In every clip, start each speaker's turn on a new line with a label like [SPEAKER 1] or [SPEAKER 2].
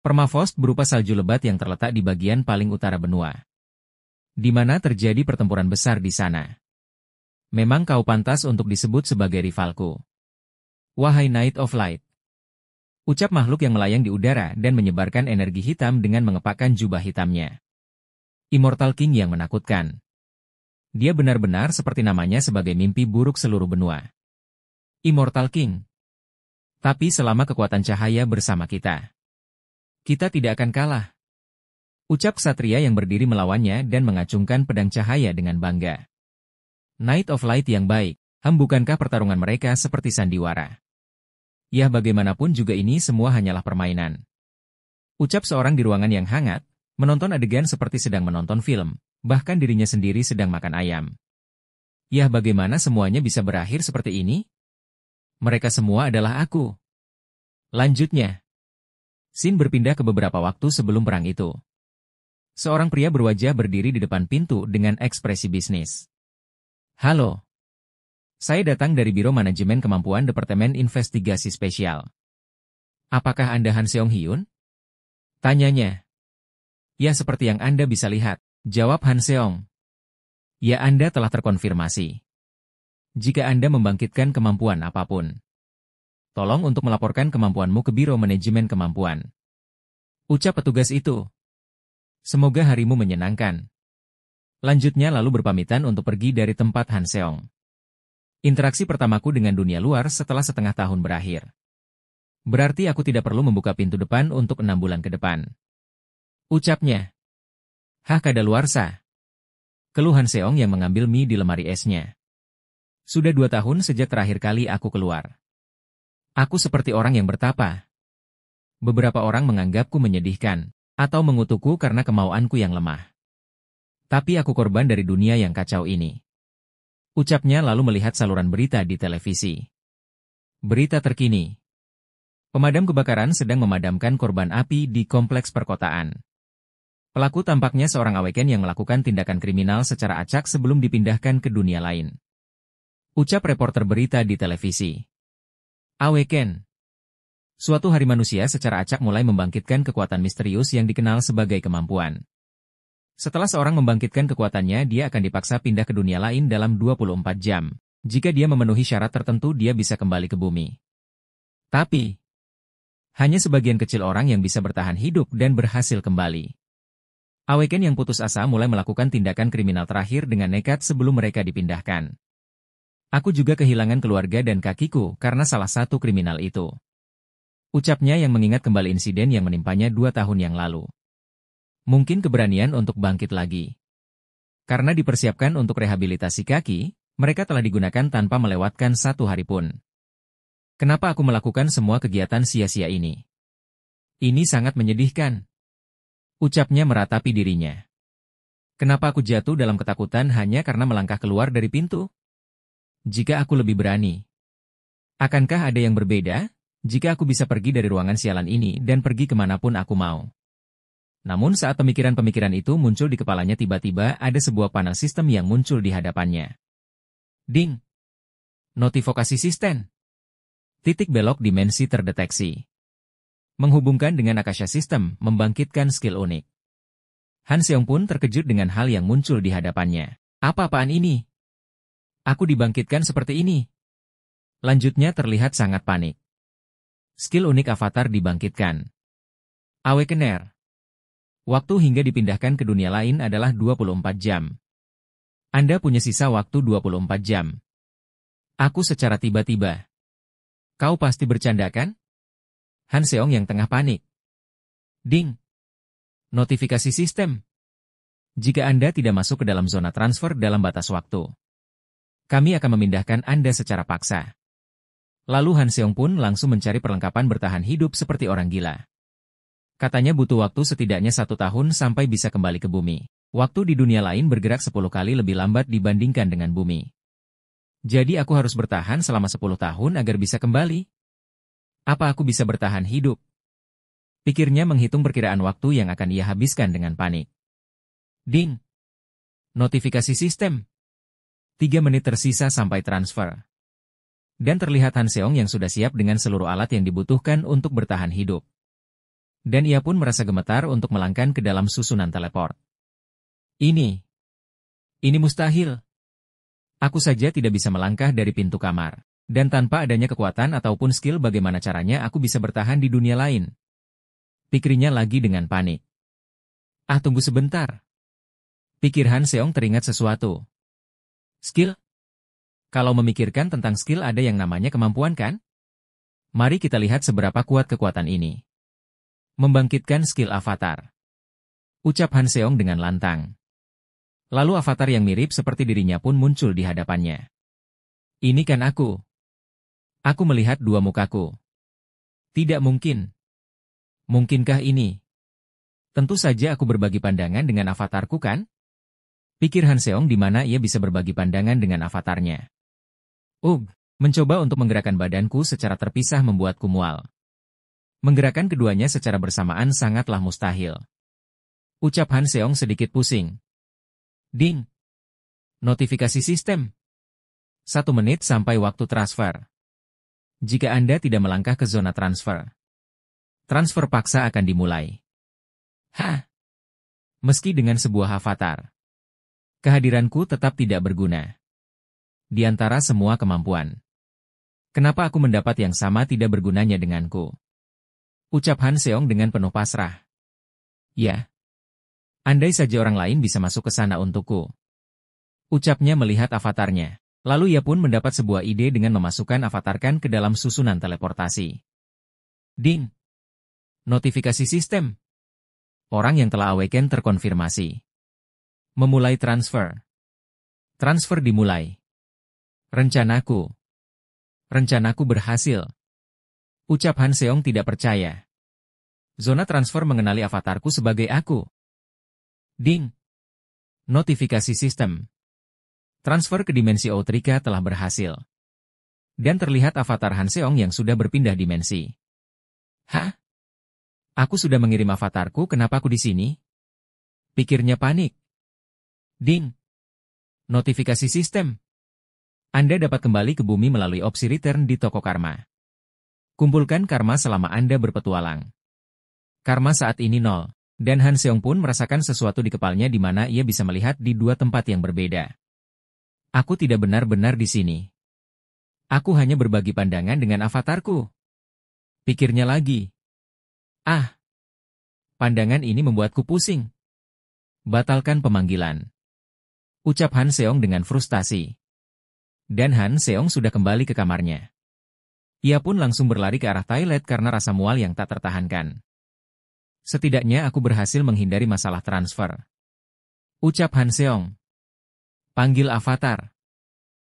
[SPEAKER 1] Permafrost berupa salju lebat yang terletak di bagian paling utara benua, di mana terjadi pertempuran besar di sana. Memang kau pantas untuk disebut sebagai rivalku. Wahai Knight of Light. Ucap makhluk yang melayang di udara dan menyebarkan energi hitam dengan mengepakkan jubah hitamnya. Immortal King yang menakutkan. Dia benar-benar seperti namanya sebagai mimpi buruk seluruh benua. Immortal King. Tapi selama kekuatan cahaya bersama kita tidak akan kalah. Ucap ksatria yang berdiri melawannya dan mengacungkan pedang cahaya dengan bangga. Knight of Light yang baik, bukankah pertarungan mereka seperti sandiwara? Ya bagaimanapun juga ini semua hanyalah permainan. Ucap seorang di ruangan yang hangat, menonton adegan seperti sedang menonton film, bahkan dirinya sendiri sedang makan ayam. Ya bagaimana semuanya bisa berakhir seperti ini? Mereka semua adalah aku. Lanjutnya, scene berpindah ke beberapa waktu sebelum perang itu. Seorang pria berwajah berdiri di depan pintu dengan ekspresi bisnis. Halo. Saya datang dari Biro Manajemen Kemampuan Departemen Investigasi Spesial. Apakah Anda Han Seong-hyun? Tanyanya. Ya seperti yang Anda bisa lihat, jawab Han Seong. Ya Anda telah terkonfirmasi. Jika Anda membangkitkan kemampuan apapun, tolong untuk melaporkan kemampuanmu ke Biro Manajemen Kemampuan. Ucap petugas itu. Semoga harimu menyenangkan. Lanjutnya lalu berpamitan untuk pergi dari tempat Han Seong. Interaksi pertamaku dengan dunia luar setelah setengah tahun berakhir. Berarti aku tidak perlu membuka pintu depan untuk 6 bulan ke depan. Ucapnya. Hah kadaluarsa. Keluh Han Seong yang mengambil mie di lemari esnya. Sudah 2 tahun sejak terakhir kali aku keluar. Aku seperti orang yang bertapa. Beberapa orang menganggapku menyedihkan, atau mengutukku karena kemauanku yang lemah. Tapi aku korban dari dunia yang kacau ini. Ucapnya lalu melihat saluran berita di televisi. Berita terkini. Pemadam kebakaran sedang memadamkan korban api di kompleks perkotaan. Pelaku tampaknya seorang aweken yang melakukan tindakan kriminal secara acak sebelum dipindahkan ke dunia lain. Ucap reporter berita di televisi. Aweken. Suatu hari manusia secara acak mulai membangkitkan kekuatan misterius yang dikenal sebagai kemampuan. Setelah seorang membangkitkan kekuatannya, dia akan dipaksa pindah ke dunia lain dalam 24 jam. Jika dia memenuhi syarat tertentu, dia bisa kembali ke bumi. Tapi, hanya sebagian kecil orang yang bisa bertahan hidup dan berhasil kembali. Aweken yang putus asa mulai melakukan tindakan kriminal terakhir dengan nekat sebelum mereka dipindahkan. Aku juga kehilangan keluarga dan kakiku karena salah satu kriminal itu. Ucapnya yang mengingat kembali insiden yang menimpanya 2 tahun yang lalu. Mungkin keberanian untuk bangkit lagi. Karena dipersiapkan untuk rehabilitasi kaki, mereka telah digunakan tanpa melewatkan 1 hari pun. Kenapa aku melakukan semua kegiatan sia-sia ini? Ini sangat menyedihkan. Ucapnya meratapi dirinya. Kenapa aku jatuh dalam ketakutan hanya karena melangkah keluar dari pintu? Jika aku lebih berani. Akankah ada yang berbeda? Jika aku bisa pergi dari ruangan sialan ini dan pergi kemanapun aku mau. Namun saat pemikiran-pemikiran itu muncul di kepalanya tiba-tiba ada sebuah panel sistem yang muncul di hadapannya. Ding! Notifikasi sistem. Titik belok dimensi terdeteksi. Menghubungkan dengan Akasha System, membangkitkan skill unik. Han Seong pun terkejut dengan hal yang muncul di hadapannya. Apa-apaan ini? Aku dibangkitkan seperti ini. Lanjutnya terlihat sangat panik. Skill unik avatar dibangkitkan. Awakener. Waktu hingga dipindahkan ke dunia lain adalah 24 jam. Anda punya sisa waktu 24 jam. Aku secara tiba-tiba. Kau pasti bercanda kan? Han Seong yang tengah panik. Ding. Notifikasi sistem. Jika Anda tidak masuk ke dalam zona transfer dalam batas waktu, kami akan memindahkan Anda secara paksa. Lalu Han Seong pun langsung mencari perlengkapan bertahan hidup seperti orang gila. Katanya butuh waktu setidaknya 1 tahun sampai bisa kembali ke bumi. Waktu di dunia lain bergerak 10 kali lebih lambat dibandingkan dengan bumi. Jadi aku harus bertahan selama 10 tahun agar bisa kembali. Apa aku bisa bertahan hidup? Pikirnya menghitung perkiraan waktu yang akan ia habiskan dengan panik. Ding. Notifikasi sistem. 3 menit tersisa sampai transfer. Dan terlihat Han Seong yang sudah siap dengan seluruh alat yang dibutuhkan untuk bertahan hidup. Dan ia pun merasa gemetar untuk melangkah ke dalam susunan teleport. Ini mustahil. Aku saja tidak bisa melangkah dari pintu kamar. Dan tanpa adanya kekuatan ataupun skill bagaimana caranya aku bisa bertahan di dunia lain. Pikirnya lagi dengan panik. Ah, tunggu sebentar. Pikir Han Seong teringat sesuatu. Skill? Kalau memikirkan tentang skill ada yang namanya kemampuan kan? Mari kita lihat seberapa kuat kekuatan ini. Membangkitkan skill avatar. Ucap Han Seong dengan lantang. Lalu avatar yang mirip seperti dirinya pun muncul di hadapannya. Ini kan aku. Aku melihat dua mukaku. Tidak mungkin. Mungkinkah ini? Tentu saja aku berbagi pandangan dengan avatarku kan? Pikir Han Seong di mana ia bisa berbagi pandangan dengan avatarnya. Mencoba untuk menggerakkan badanku secara terpisah membuatku mual. Menggerakkan keduanya secara bersamaan sangatlah mustahil. Ucap Han Seong sedikit pusing. Ding. Notifikasi sistem. 1 menit sampai waktu transfer. Jika Anda tidak melangkah ke zona transfer, transfer paksa akan dimulai. Meski dengan sebuah avatar, kehadiranku tetap tidak berguna. Di antara semua kemampuan, kenapa aku mendapat yang sama tidak bergunanya denganku? Ucap Han Seong dengan penuh pasrah. Ya. Andai saja orang lain bisa masuk ke sana untukku. Ucapnya melihat avatarnya. Lalu ia pun mendapat sebuah ide dengan memasukkan avatarkan ke dalam susunan teleportasi. Ding. Notifikasi sistem. Orang yang telah awaken terkonfirmasi. Memulai transfer. Transfer dimulai. Rencanaku berhasil. Ucap Han Seong tidak percaya. Zona transfer mengenali avatarku sebagai aku. Ding. Notifikasi sistem. Transfer ke dimensi Outrika telah berhasil. Dan terlihat avatar Han Seong yang sudah berpindah dimensi. Aku sudah mengirim avatarku, kenapa aku di sini? Pikirnya panik. Ding. Notifikasi sistem. Anda dapat kembali ke bumi melalui opsi return di toko karma. Kumpulkan karma selama Anda berpetualang. Karma saat ini 0. Dan Han Seong pun merasakan sesuatu di kepalanya di mana ia bisa melihat di dua tempat yang berbeda. Aku tidak benar-benar di sini. Aku hanya berbagi pandangan dengan avatarku. Pikirnya lagi. Pandangan ini membuatku pusing. Batalkan pemanggilan. Ucap Han Seong dengan frustasi. Dan Han Seong sudah kembali ke kamarnya. Ia pun langsung berlari ke arah toilet karena rasa mual yang tak tertahankan. Setidaknya aku berhasil menghindari masalah transfer. Ucap Han Seong. Panggil avatar.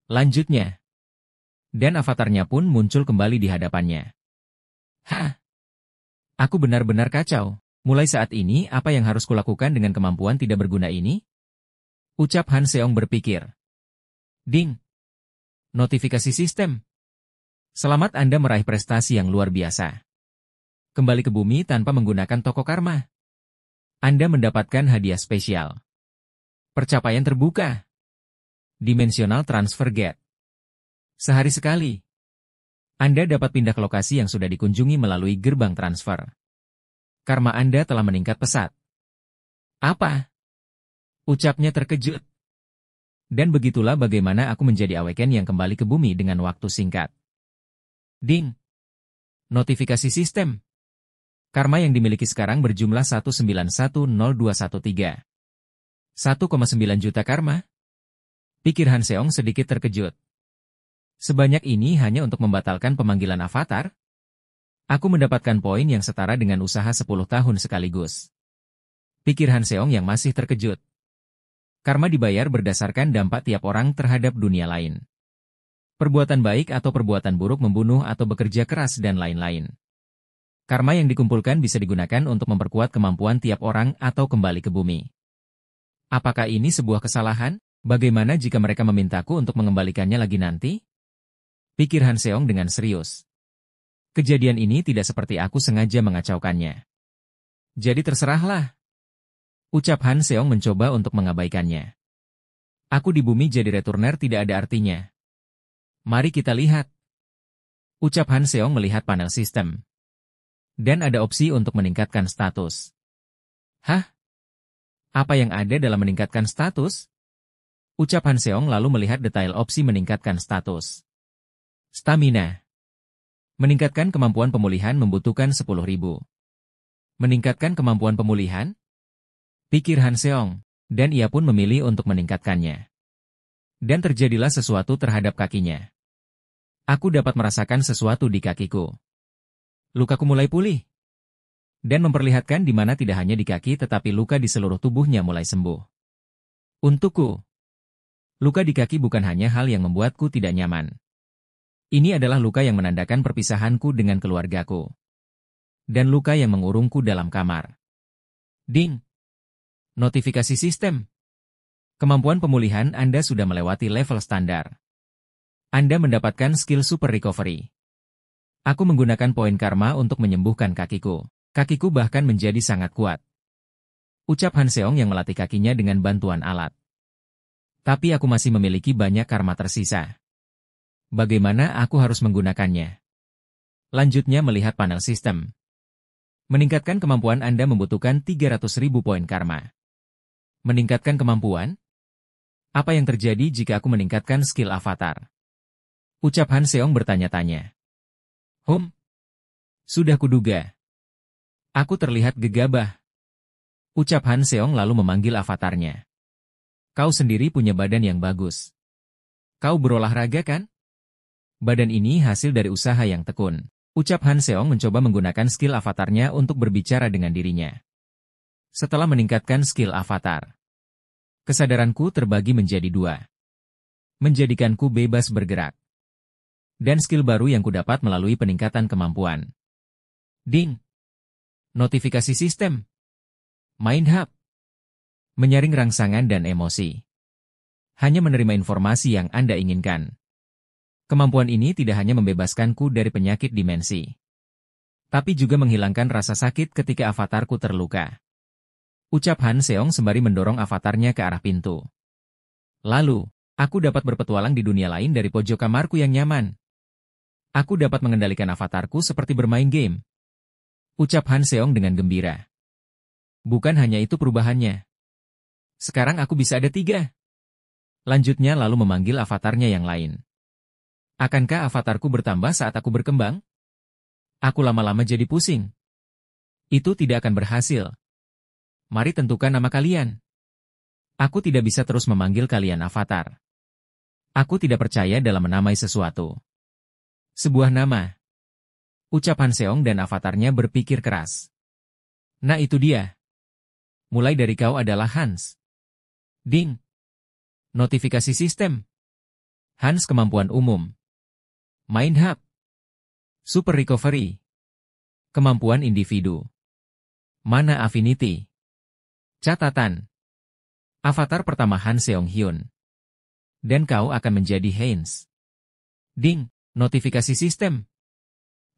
[SPEAKER 1] Lanjutnya. Dan avatarnya pun muncul kembali di hadapannya. Aku benar-benar kacau. Mulai saat ini apa yang harus kulakukan dengan kemampuan tidak berguna ini? Ucap Han Seong berpikir. Ding. Notifikasi sistem. Selamat Anda meraih prestasi yang luar biasa. Kembali ke bumi tanpa menggunakan toko karma. Anda mendapatkan hadiah spesial. Percapaian terbuka. Dimensional Transfer Gate. Sehari sekali. Anda dapat pindah ke lokasi yang sudah dikunjungi melalui gerbang transfer. Karma Anda telah meningkat pesat. Apa? Ucapnya terkejut. Dan begitulah bagaimana aku menjadi awaken yang kembali ke bumi dengan waktu singkat. Ding. Notifikasi sistem. Karma yang dimiliki sekarang berjumlah 1910213. 1,9 juta karma? Pikir Han Seong sedikit terkejut. Sebanyak ini hanya untuk membatalkan pemanggilan avatar? Aku mendapatkan poin yang setara dengan usaha 10 tahun sekaligus. Pikir Han Seong yang masih terkejut. Karma dibayar berdasarkan dampak tiap orang terhadap dunia lain. Perbuatan baik atau perbuatan buruk, membunuh atau bekerja keras dan lain-lain. Karma yang dikumpulkan bisa digunakan untuk memperkuat kemampuan tiap orang atau kembali ke bumi. Apakah ini sebuah kesalahan? Bagaimana jika mereka memintaku untuk mengembalikannya lagi nanti? Pikir Han Seong dengan serius. Kejadian ini tidak seperti aku sengaja mengacaukannya. Jadi terserahlah. Ucap Han Seong mencoba untuk mengabaikannya. Aku di bumi jadi returner tidak ada artinya. Mari kita lihat. Ucap Han Seong melihat panel sistem. Dan ada opsi untuk meningkatkan status. Hah? Apa yang ada dalam meningkatkan status? Ucap Han Seong lalu melihat detail opsi meningkatkan status. Stamina. Meningkatkan kemampuan pemulihan membutuhkan 10.000. Meningkatkan kemampuan pemulihan? Pikir Han Seong, dan ia pun memilih untuk meningkatkannya. Dan terjadilah sesuatu terhadap kakinya. Aku dapat merasakan sesuatu di kakiku. Lukaku mulai pulih. Dan memperlihatkan di mana tidak hanya di kaki tetapi luka di seluruh tubuhnya mulai sembuh. Untukku, luka di kaki bukan hanya hal yang membuatku tidak nyaman. Ini adalah luka yang menandakan perpisahanku dengan keluargaku. Dan luka yang mengurungku dalam kamar. Ding! Notifikasi sistem. Kemampuan pemulihan Anda sudah melewati level standar. Anda mendapatkan skill super recovery. Aku menggunakan poin karma untuk menyembuhkan kakiku. Kakiku bahkan menjadi sangat kuat. Ucap Han Seong yang melatih kakinya dengan bantuan alat. Tapi aku masih memiliki banyak karma tersisa. Bagaimana aku harus menggunakannya? Lanjutnya melihat panel sistem. Meningkatkan kemampuan Anda membutuhkan 300.000 poin karma. Meningkatkan kemampuan? Apa yang terjadi jika aku meningkatkan skill avatar? Ucap Han Seong bertanya-tanya. Sudah kuduga. Aku terlihat gegabah. Ucap Han Seong lalu memanggil avatarnya. Kau sendiri punya badan yang bagus. Kau berolahraga kan? Badan ini hasil dari usaha yang tekun. Ucap Han Seong mencoba menggunakan skill avatarnya untuk berbicara dengan dirinya. Setelah meningkatkan skill avatar, kesadaranku terbagi menjadi 2. Menjadikanku bebas bergerak. Dan skill baru yang kudapat melalui peningkatan kemampuan. Ding! Notifikasi sistem. Mind Hub. Menyaring rangsangan dan emosi. Hanya menerima informasi yang Anda inginkan. Kemampuan ini tidak hanya membebaskanku dari penyakit dimensi, tapi juga menghilangkan rasa sakit ketika avatarku terluka. Ucap Han Seong sembari mendorong avatarnya ke arah pintu. Lalu, aku dapat berpetualang di dunia lain dari pojok kamarku yang nyaman. Aku dapat mengendalikan avatarku seperti bermain game. Ucap Han Seong dengan gembira. Bukan hanya itu perubahannya. Sekarang aku bisa ada 3. Lanjutnya lalu memanggil avatarnya yang lain. Akankah avatarku bertambah saat aku berkembang? Aku lama-lama jadi pusing. Itu tidak akan berhasil. Mari tentukan nama kalian. Aku tidak bisa terus memanggil kalian avatar. Aku tidak percaya dalam menamai sesuatu. Sebuah nama. Ucap Han Seong dan avatarnya berpikir keras. Nah itu dia. Mulai dari kau adalah Hans. Ding. Notifikasi sistem. Hans kemampuan umum. Mind Hub. Super Recovery. Kemampuan individu. Mana Affinity. Catatan. Avatar pertama Han Seong Hyun. Dan kau akan menjadi Haynes. Ding. Notifikasi sistem.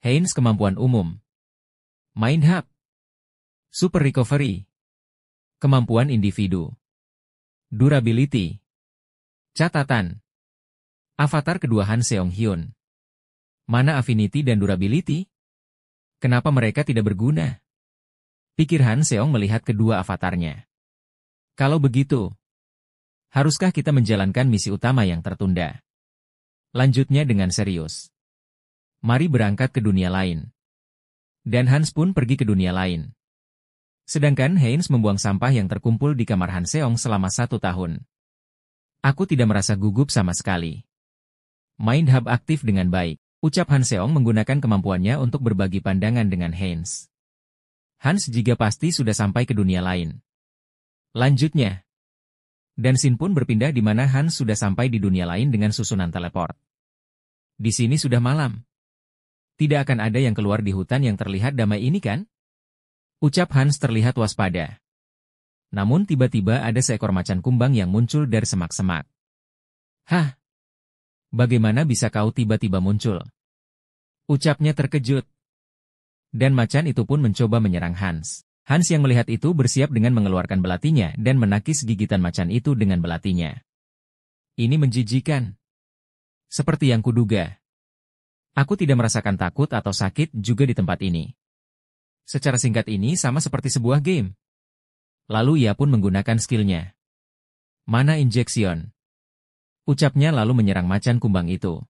[SPEAKER 1] Haynes kemampuan umum. Mind Hub. Super Recovery. Kemampuan individu. Durability. Catatan. Avatar kedua Han Seong Hyun. Mana Affinity dan Durability? Kenapa mereka tidak berguna? Pikir Han Seong melihat kedua avatarnya. Kalau begitu, haruskah kita menjalankan misi utama yang tertunda? Lanjutnya dengan serius. Mari berangkat ke dunia lain. Dan Hans pun pergi ke dunia lain. Sedangkan Haynes membuang sampah yang terkumpul di kamar Han Seong selama 1 tahun. Aku tidak merasa gugup sama sekali. Mind Hub aktif dengan baik. Ucap Han Seong menggunakan kemampuannya untuk berbagi pandangan dengan Haynes. Hans juga pasti sudah sampai ke dunia lain. Lanjutnya. Dan Sin pun berpindah di mana Hans sudah sampai di dunia lain dengan susunan teleport. Di sini sudah malam. Tidak akan ada yang keluar di hutan yang terlihat damai ini kan? Ucap Hans terlihat waspada. Namun tiba-tiba ada seekor macan kumbang yang muncul dari semak-semak. Hah? Bagaimana bisa kau tiba-tiba muncul? Ucapnya terkejut. Dan macan itu pun mencoba menyerang Hans. Hans yang melihat itu bersiap dengan mengeluarkan belatinya dan menakis gigitan macan itu dengan belatinya. Ini menjijikan. Seperti yang kuduga. Aku tidak merasakan takut atau sakit juga di tempat ini. Secara singkat ini sama seperti sebuah game. Lalu ia pun menggunakan skillnya. Mana Injection. Ucapnya lalu menyerang macan kumbang itu.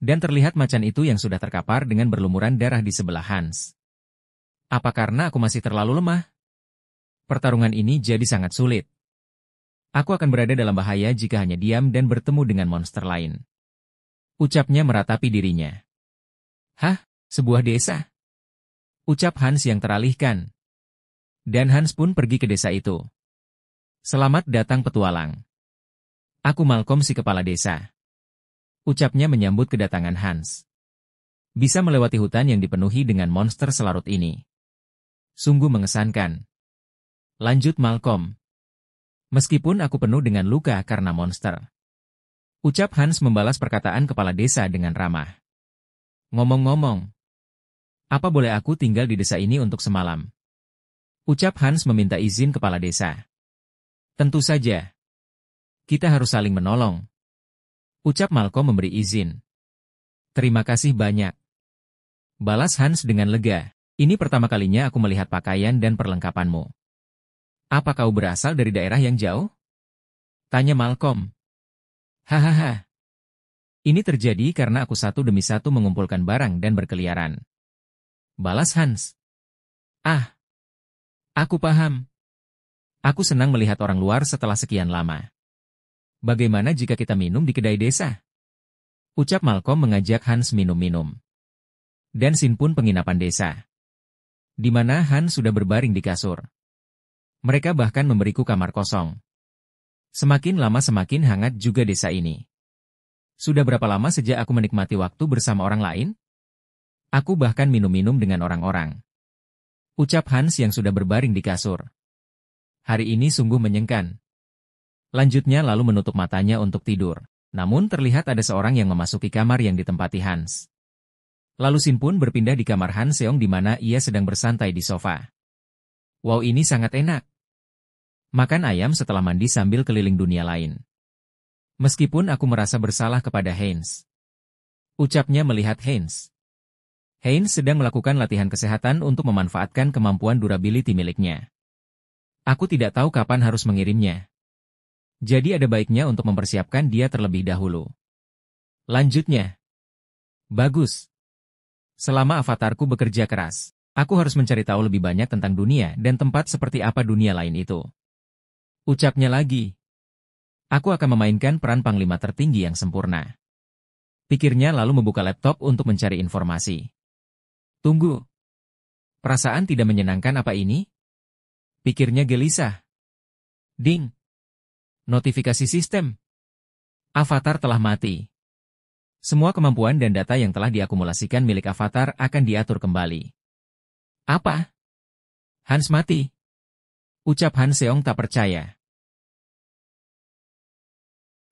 [SPEAKER 1] Dan terlihat macan itu yang sudah terkapar dengan berlumuran darah di sebelah Hans. Apa karena aku masih terlalu lemah? Pertarungan ini jadi sangat sulit. Aku akan berada dalam bahaya jika hanya diam dan bertemu dengan monster lain. Ucapnya meratapi dirinya. Hah? Sebuah desa? Ucap Hans yang teralihkan. Dan Hans pun pergi ke desa itu. Selamat datang petualang. Aku Malcolm si kepala desa. Ucapnya menyambut kedatangan Hans. Bisa melewati hutan yang dipenuhi dengan monster selarut ini. Sungguh mengesankan. Lanjut Malcolm. Meskipun aku penuh dengan luka karena monster. Ucap Hans membalas perkataan kepala desa dengan ramah. Ngomong-ngomong. Apa boleh aku tinggal di desa ini untuk semalam? Ucap Hans meminta izin kepala desa. Tentu saja. Kita harus saling menolong. Ucap Malcolm memberi izin. Terima kasih banyak. Balas Hans dengan lega. Ini pertama kalinya aku melihat pakaian dan perlengkapanmu. Apa kau berasal dari daerah yang jauh? Tanya Malcolm. Hahaha. Ini terjadi karena aku satu demi satu mengumpulkan barang dan berkeliaran. Balas Hans. Ah. Aku paham. Aku senang melihat orang luar setelah sekian lama. Bagaimana jika kita minum di kedai desa? Ucap Malcolm mengajak Hans minum-minum. Dan Sin pun penginapan desa. Di mana Hans sudah berbaring di kasur. Mereka bahkan memberiku kamar kosong. Semakin lama semakin hangat juga desa ini. Sudah berapa lama sejak aku menikmati waktu bersama orang lain? Aku bahkan minum-minum dengan orang-orang. Ucap Hans yang sudah berbaring di kasur. Hari ini sungguh menyenangkan. Lanjutnya lalu menutup matanya untuk tidur. Namun terlihat ada seorang yang memasuki kamar yang ditempati Hans. Lalu Sin pun berpindah di kamar Han Seong di mana ia sedang bersantai di sofa. Wow, ini sangat enak. Makan ayam setelah mandi sambil keliling dunia lain. Meskipun aku merasa bersalah kepada Hans. Ucapnya melihat Hans. Hans sedang melakukan latihan kesehatan untuk memanfaatkan kemampuan durability miliknya. Aku tidak tahu kapan harus mengirimnya. Jadi ada baiknya untuk mempersiapkan dia terlebih dahulu. Lanjutnya. Bagus. Selama avatarku bekerja keras, aku harus mencari tahu lebih banyak tentang dunia dan tempat seperti apa dunia lain itu. Ucapnya lagi. Aku akan memainkan peran panglima tertinggi yang sempurna. Pikirnya lalu membuka laptop untuk mencari informasi. Tunggu. Perasaan tidak menyenangkan apa ini? Pikirnya gelisah. Ding. Notifikasi sistem. Avatar telah mati. Semua kemampuan dan data yang telah diakumulasikan milik avatar akan diatur kembali. Apa? Hans mati. Ucap Han Seong tak percaya.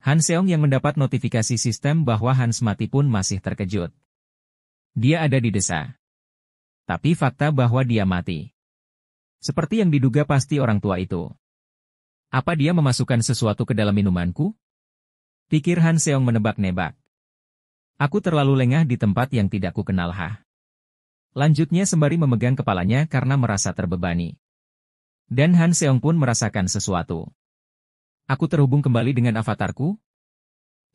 [SPEAKER 1] Han Seong yang mendapat notifikasi sistem bahwa Hans mati pun masih terkejut. Dia ada di desa. Tapi fakta bahwa dia mati. Seperti yang diduga pasti orang tua itu. Apa dia memasukkan sesuatu ke dalam minumanku? Pikir Han Seong menebak-nebak. Aku terlalu lengah di tempat yang tidak kukenal. Lanjutnya sembari memegang kepalanya karena merasa terbebani. Dan Han Seong pun merasakan sesuatu. Aku terhubung kembali dengan avatarku?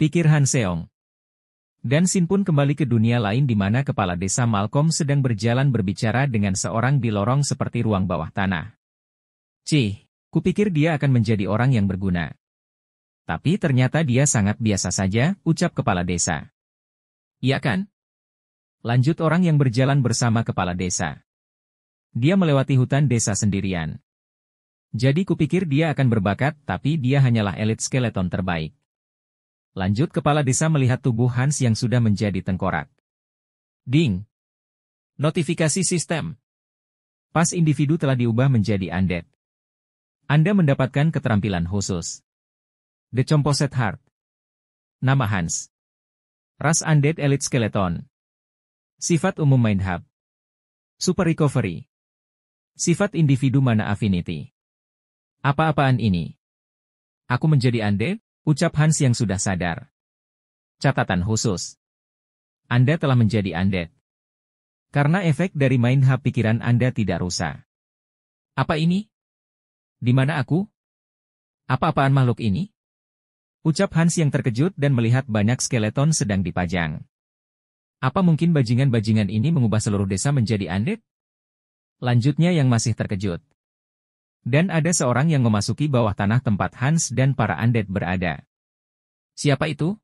[SPEAKER 1] Pikir Han Seong. Dan Sin pun kembali ke dunia lain di mana kepala desa Malcolm sedang berjalan berbicara dengan seorang di lorong seperti ruang bawah tanah. Kupikir dia akan menjadi orang yang berguna. Tapi ternyata dia sangat biasa saja, ucap kepala desa. Iya kan? Lanjut orang yang berjalan bersama kepala desa. Dia melewati hutan desa sendirian. Jadi kupikir dia akan berbakat, tapi dia hanyalah elit skeleton terbaik. Lanjut kepala desa melihat tubuh Hans yang sudah menjadi tengkorak. Ding. Notifikasi sistem. Pas individu telah diubah menjadi undead. Anda mendapatkan keterampilan khusus. The Composite Heart. Nama Hans. Ras Undead Elite Skeleton. Sifat umum Mind Hub. Super Recovery. Sifat individu Mana Affinity. Apa-apaan ini? Aku menjadi undead? Ucap Hans yang sudah sadar. Catatan khusus. Anda telah menjadi undead. Karena efek dari main hap pikiran Anda tidak rusak. Apa ini? Di mana aku? Apa-apaan makhluk ini? Ucap Hans yang terkejut dan melihat banyak skeleton sedang dipajang. Apa mungkin bajingan-bajingan ini mengubah seluruh desa menjadi undead? Lanjutnya yang masih terkejut. Dan ada seorang yang memasuki bawah tanah tempat Hans dan para undead berada. Siapa itu?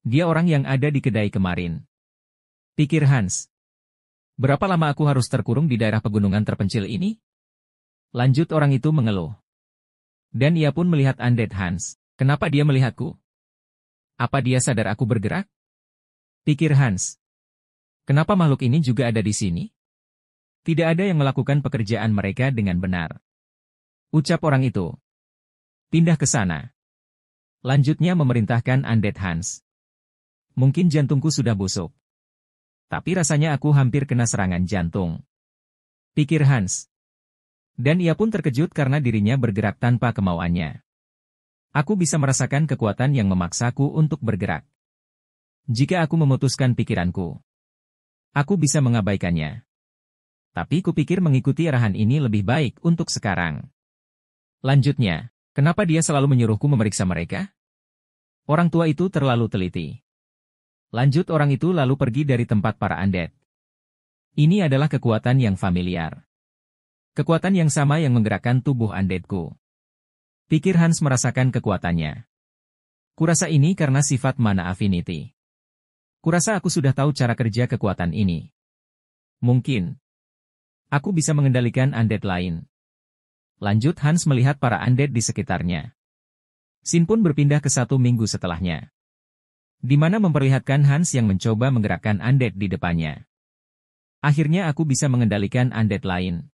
[SPEAKER 1] Dia orang yang ada di kedai kemarin. Pikir Hans. Berapa lama aku harus terkurung di daerah pegunungan terpencil ini? Lanjut orang itu mengeluh. Dan ia pun melihat undead Hans. Kenapa dia melihatku? Apa dia sadar aku bergerak? Pikir Hans. Kenapa makhluk ini juga ada di sini? Tidak ada yang melakukan pekerjaan mereka dengan benar. Ucap orang itu. Pindah ke sana. Lanjutnya memerintahkan undead Hans. Mungkin jantungku sudah busuk. Tapi rasanya aku hampir kena serangan jantung. Pikir Hans. Dan ia pun terkejut karena dirinya bergerak tanpa kemauannya. Aku bisa merasakan kekuatan yang memaksaku untuk bergerak. Jika aku memutuskan pikiranku, aku bisa mengabaikannya. Tapi kupikir mengikuti arahan ini lebih baik untuk sekarang. Lanjutnya, kenapa dia selalu menyuruhku memeriksa mereka? Orang tua itu terlalu teliti. Lanjut orang itu lalu pergi dari tempat para undead. Ini adalah kekuatan yang familiar. Kekuatan yang sama yang menggerakkan tubuh undeadku. Pikir Hans merasakan kekuatannya. Kurasa ini karena sifat mana affinity. Kurasa aku sudah tahu cara kerja kekuatan ini. Mungkin. Aku bisa mengendalikan undead lain. Lanjut Hans melihat para undead di sekitarnya. Sin pun berpindah ke 1 minggu setelahnya. Di mana memperlihatkan Hans yang mencoba menggerakkan undead di depannya. Akhirnya aku bisa mengendalikan undead lain.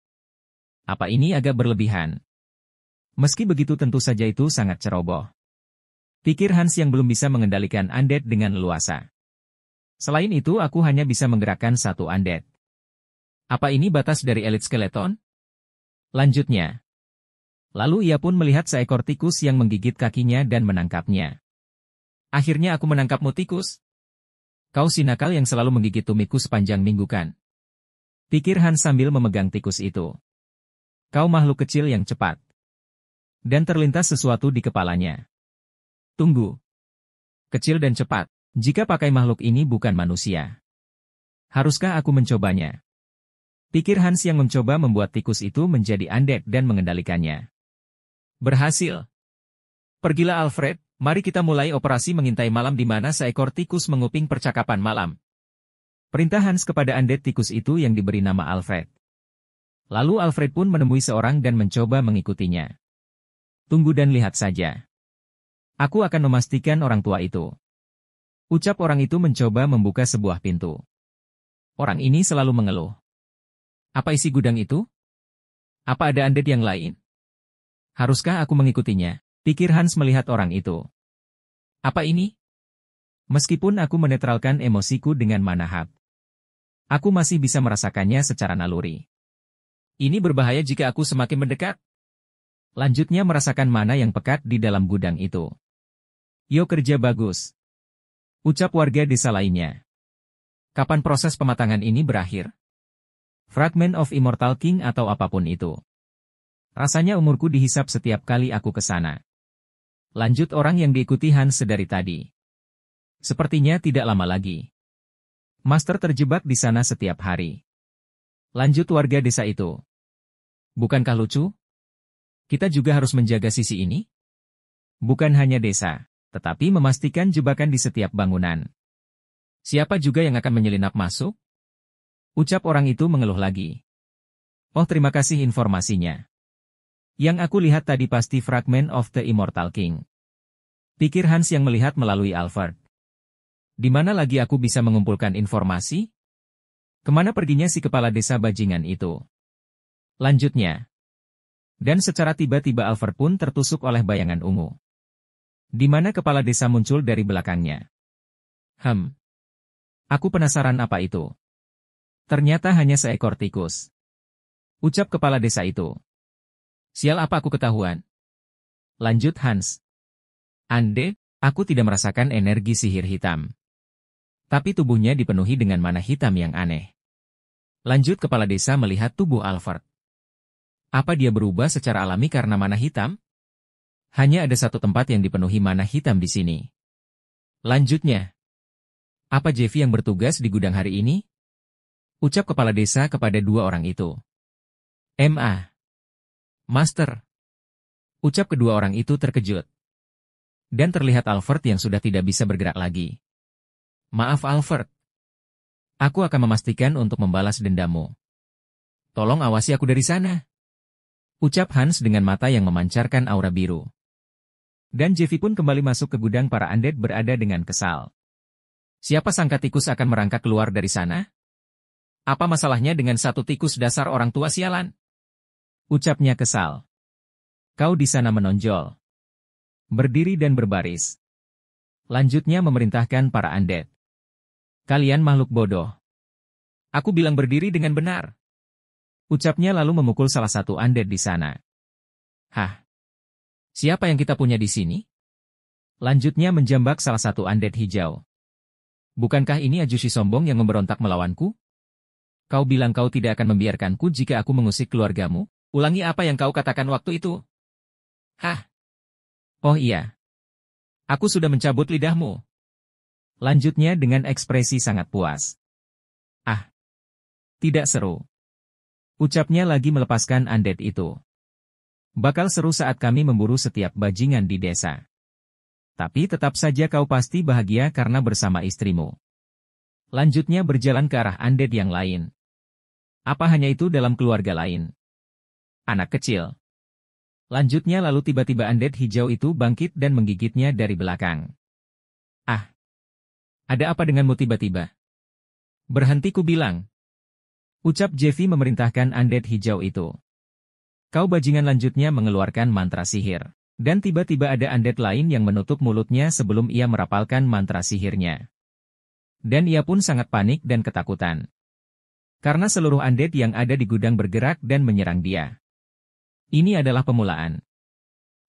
[SPEAKER 1] Apa ini agak berlebihan? Meski begitu tentu saja itu sangat ceroboh. Pikir Hans yang belum bisa mengendalikan undead dengan leluasa. Selain itu aku hanya bisa menggerakkan 1 undead. Apa ini batas dari elit skeleton? Lanjutnya. Lalu ia pun melihat seekor tikus yang menggigit kakinya dan menangkapnya. Akhirnya aku menangkapmu tikus. Kau si nakal yang selalu menggigit tumiku sepanjang minggu kan? Pikir Hans sambil memegang tikus itu. Kau makhluk kecil yang cepat. Dan terlintas sesuatu di kepalanya. Tunggu. Kecil dan cepat. Jika pakai makhluk ini bukan manusia. Haruskah aku mencobanya? Pikir Hans yang mencoba membuat tikus itu menjadi undead dan mengendalikannya. Berhasil. Pergilah Alfred. Mari kita mulai operasi mengintai malam di mana seekor tikus menguping percakapan malam. Perintah Hans kepada undead tikus itu yang diberi nama Alfred. Lalu Alfred pun menemui seorang dan mencoba mengikutinya. Tunggu dan lihat saja. Aku akan memastikan orang tua itu. Ucap orang itu mencoba membuka sebuah pintu. Orang ini selalu mengeluh. Apa isi gudang itu? Apa ada undead yang lain? Haruskah aku mengikutinya? Pikir Hans melihat orang itu. Apa ini? Meskipun aku menetralkan emosiku dengan manahap, aku masih bisa merasakannya secara naluri. Ini berbahaya jika aku semakin mendekat. Lanjutnya merasakan mana yang pekat di dalam gudang itu. Yo kerja bagus. Ucap warga desa lainnya. Kapan proses pematangan ini berakhir? Fragment of Immortal King atau apapun itu. Rasanya umurku dihisap setiap kali aku ke sana. Lanjut orang yang diikuti Hans sedari tadi. Sepertinya tidak lama lagi. Master terjebak di sana setiap hari. Lanjut warga desa itu. Bukankah lucu? Kita juga harus menjaga sisi ini? Bukan hanya desa, tetapi memastikan jebakan di setiap bangunan. Siapa juga yang akan menyelinap masuk? Ucap orang itu mengeluh lagi. Oh terima kasih informasinya. Yang aku lihat tadi pasti Fragment of the Immortal King. Pikir Hans yang melihat melalui Alfred. Di mana lagi aku bisa mengumpulkan informasi? Kemana perginya si kepala desa bajingan itu? Lanjutnya. Dan secara tiba-tiba Alfred pun tertusuk oleh bayangan ungu. Di mana kepala desa muncul dari belakangnya. Aku penasaran apa itu. Ternyata hanya seekor tikus. Ucap kepala desa itu. Sial apa aku ketahuan? Lanjut Hans. Ande, aku tidak merasakan energi sihir hitam. Tapi tubuhnya dipenuhi dengan mana hitam yang aneh. Lanjut kepala desa melihat tubuh Alfred. Apa dia berubah secara alami karena mana hitam? Hanya ada satu tempat yang dipenuhi mana hitam di sini. Lanjutnya. Apa Jeffy yang bertugas di gudang hari ini? Ucap kepala desa kepada dua orang itu. M.A. Master. Ucap kedua orang itu terkejut. Dan terlihat Alfred yang sudah tidak bisa bergerak lagi. Maaf Alfred. Aku akan memastikan untuk membalas dendammu. Tolong awasi aku dari sana. Ucap Hans dengan mata yang memancarkan aura biru. Dan Jeffy pun kembali masuk ke gudang para undead berada dengan kesal. Siapa sangka tikus akan merangkak keluar dari sana? Apa masalahnya dengan satu tikus dasar orang tua sialan? Ucapnya kesal. Kau di sana menonjol. Berdiri dan berbaris. Lanjutnya memerintahkan para undead. Kalian makhluk bodoh. Aku bilang berdiri dengan benar. Ucapnya lalu memukul salah satu undead di sana. Hah? Siapa yang kita punya di sini? Lanjutnya menjambak salah satu undead hijau. Bukankah ini Ajushi sombong yang memberontak melawanku? Kau bilang kau tidak akan membiarkanku jika aku mengusik keluargamu? Ulangi apa yang kau katakan waktu itu. Hah? Oh iya. Aku sudah mencabut lidahmu. Lanjutnya dengan ekspresi sangat puas. Ah. Tidak seru. Ucapnya lagi melepaskan undead itu. Bakal seru saat kami memburu setiap bajingan di desa. Tapi tetap saja kau pasti bahagia karena bersama istrimu. Lanjutnya berjalan ke arah undead yang lain. Apa hanya itu dalam keluarga lain? Anak kecil. Lanjutnya lalu tiba-tiba undead hijau itu bangkit dan menggigitnya dari belakang. Ah! Ada apa denganmu tiba-tiba? Berhenti ku bilang. Ucap Jeffy memerintahkan undead hijau itu. Kau bajingan lanjutnya mengeluarkan mantra sihir. Dan tiba-tiba ada undead lain yang menutup mulutnya sebelum ia merapalkan mantra sihirnya. Dan ia pun sangat panik dan ketakutan. Karena seluruh undead yang ada di gudang bergerak dan menyerang dia. Ini adalah pemulaan.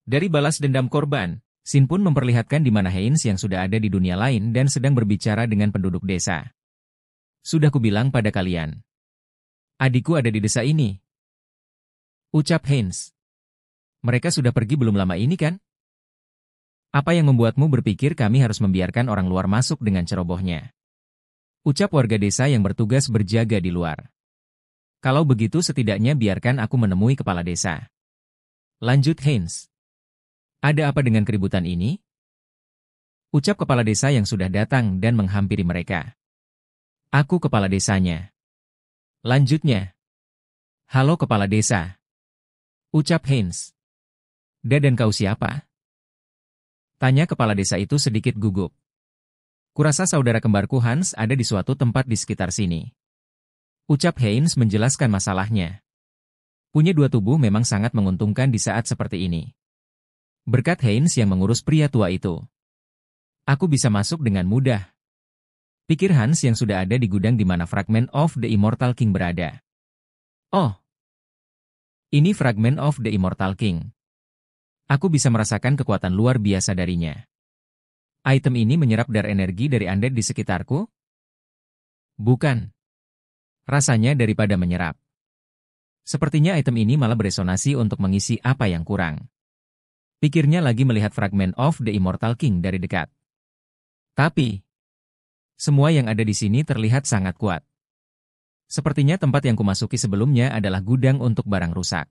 [SPEAKER 1] Dari balas dendam korban, Sin pun memperlihatkan di mana Heinz yang sudah ada di dunia lain dan sedang berbicara dengan penduduk desa. Sudah kubilang pada kalian. Adikku ada di desa ini. Ucap Heinz. Mereka sudah pergi belum lama ini kan? Apa yang membuatmu berpikir kami harus membiarkan orang luar masuk dengan cerobohnya? Ucap warga desa yang bertugas berjaga di luar. Kalau begitu setidaknya biarkan aku menemui kepala desa. Lanjut Heinz. Ada apa dengan keributan ini? Ucap kepala desa yang sudah datang dan menghampiri mereka. Aku kepala desanya. Lanjutnya. Halo kepala desa. Ucap Heinz. Dan kau siapa? Tanya kepala desa itu sedikit gugup. Kurasa saudara kembarku Hans ada di suatu tempat di sekitar sini. Ucap Heinz menjelaskan masalahnya. Punya dua tubuh memang sangat menguntungkan di saat seperti ini. Berkat Heinz yang mengurus pria tua itu. Aku bisa masuk dengan mudah. Pikir Hans yang sudah ada di gudang di mana Fragment of the Immortal King berada. Oh. Ini Fragment of the Immortal King. Aku bisa merasakan kekuatan luar biasa darinya. Item ini menyerap dar energi dari undead di sekitarku? Bukan. Rasanya daripada menyerap. Sepertinya item ini malah beresonasi untuk mengisi apa yang kurang. Pikirnya lagi melihat Fragment of the Immortal King dari dekat. Tapi, semua yang ada di sini terlihat sangat kuat. Sepertinya tempat yang kumasuki sebelumnya adalah gudang untuk barang rusak.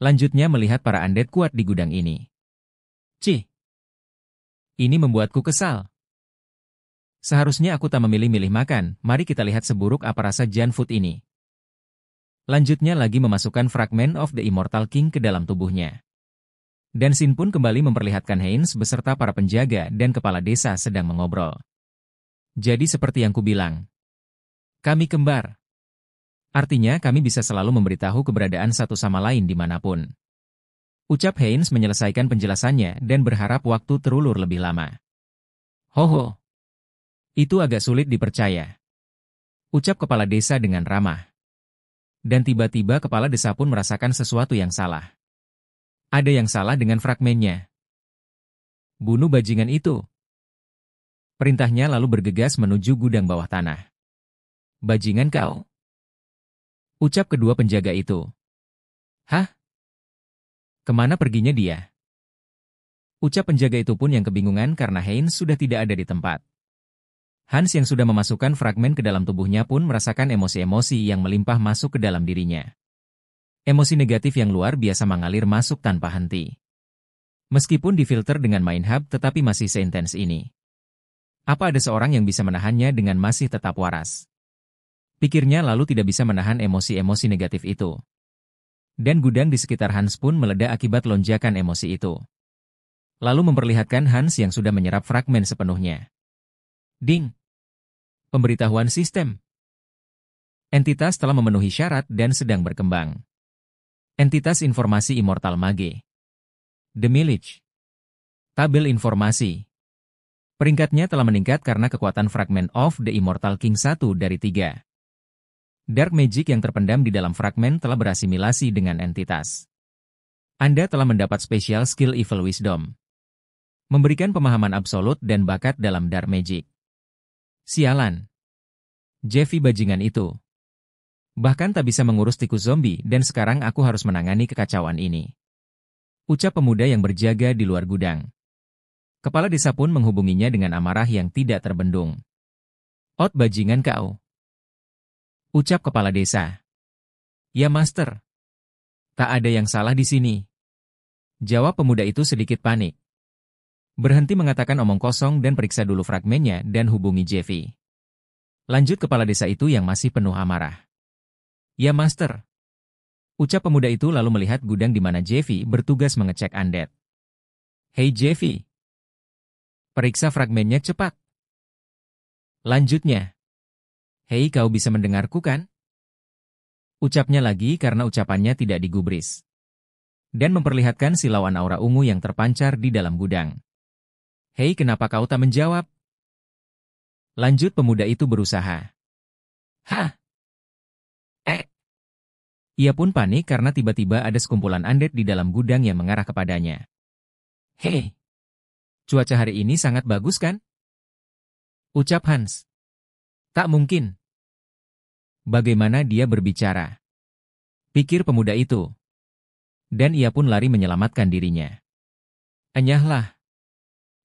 [SPEAKER 1] Lanjutnya melihat para undead kuat di gudang ini. Cih! Ini membuatku kesal. Seharusnya aku tak memilih-milih makan, mari kita lihat seburuk apa rasa junk food ini. Lanjutnya lagi memasukkan Fragment of the Immortal King ke dalam tubuhnya. Dan Sin pun kembali memperlihatkan Heinz beserta para penjaga dan kepala desa sedang mengobrol. Jadi seperti yang kubilang. Kami kembar. Artinya kami bisa selalu memberitahu keberadaan satu sama lain dimanapun. Ucap Heinz menyelesaikan penjelasannya dan berharap waktu terulur lebih lama. Hoho. Itu agak sulit dipercaya. Ucap kepala desa dengan ramah. Dan tiba-tiba kepala desa pun merasakan sesuatu yang salah. Ada yang salah dengan fragmennya. Bunuh bajingan itu. Perintahnya lalu bergegas menuju gudang bawah tanah. Bajingan kau. Ucap kedua penjaga itu. Hah? Kemana perginya dia? Ucap penjaga itu pun yang kebingungan karena Heinz sudah tidak ada di tempat. Hans yang sudah memasukkan fragmen ke dalam tubuhnya pun merasakan emosi-emosi yang melimpah masuk ke dalam dirinya. Emosi negatif yang luar biasa mengalir masuk tanpa henti. Meskipun difilter dengan Mind Hub tetapi masih seintens ini. Apa ada seorang yang bisa menahannya dengan masih tetap waras? Pikirnya lalu tidak bisa menahan emosi-emosi negatif itu. Dan gudang di sekitar Hans pun meledak akibat lonjakan emosi itu. Lalu memperlihatkan Hans yang sudah menyerap fragmen sepenuhnya. Ding! Pemberitahuan sistem. Entitas telah memenuhi syarat dan sedang berkembang. Entitas informasi Immortal Mage. The Millage. Tabel informasi. Peringkatnya telah meningkat karena kekuatan fragmen of the Immortal King 1 dari 3. Dark Magic yang terpendam di dalam fragmen telah berasimilasi dengan entitas. Anda telah mendapat spesial skill Evil Wisdom. Memberikan pemahaman absolut dan bakat dalam Dark Magic. Sialan. Jeffy bajingan itu. Bahkan tak bisa mengurus tikus zombie dan sekarang aku harus menangani kekacauan ini. Ucap pemuda yang berjaga di luar gudang. Kepala desa pun menghubunginya dengan amarah yang tidak terbendung. Ot bajingan kau. Ucap kepala desa. Ya master. Tak ada yang salah di sini. Jawab pemuda itu sedikit panik. Berhenti mengatakan omong kosong dan periksa dulu fragmennya dan hubungi Jeffy. Lanjut kepala desa itu yang masih penuh amarah. Ya master. Ucap pemuda itu lalu melihat gudang di mana Jeffy bertugas mengecek undead. Hei Jeffy. Periksa fragmennya cepat. Lanjutnya. Hei kau bisa mendengarku kan? Ucapnya lagi karena ucapannya tidak digubris. Dan memperlihatkan silauan aura ungu yang terpancar di dalam gudang. Hei kenapa kau tak menjawab? Lanjut pemuda itu berusaha. Hah? Ia pun panik karena tiba-tiba ada sekumpulan undead di dalam gudang yang mengarah kepadanya. Hei! Cuaca hari ini sangat bagus kan? Ucap Hans. Tak mungkin. Bagaimana dia berbicara? Pikir pemuda itu. Dan ia pun lari menyelamatkan dirinya. Enyahlah.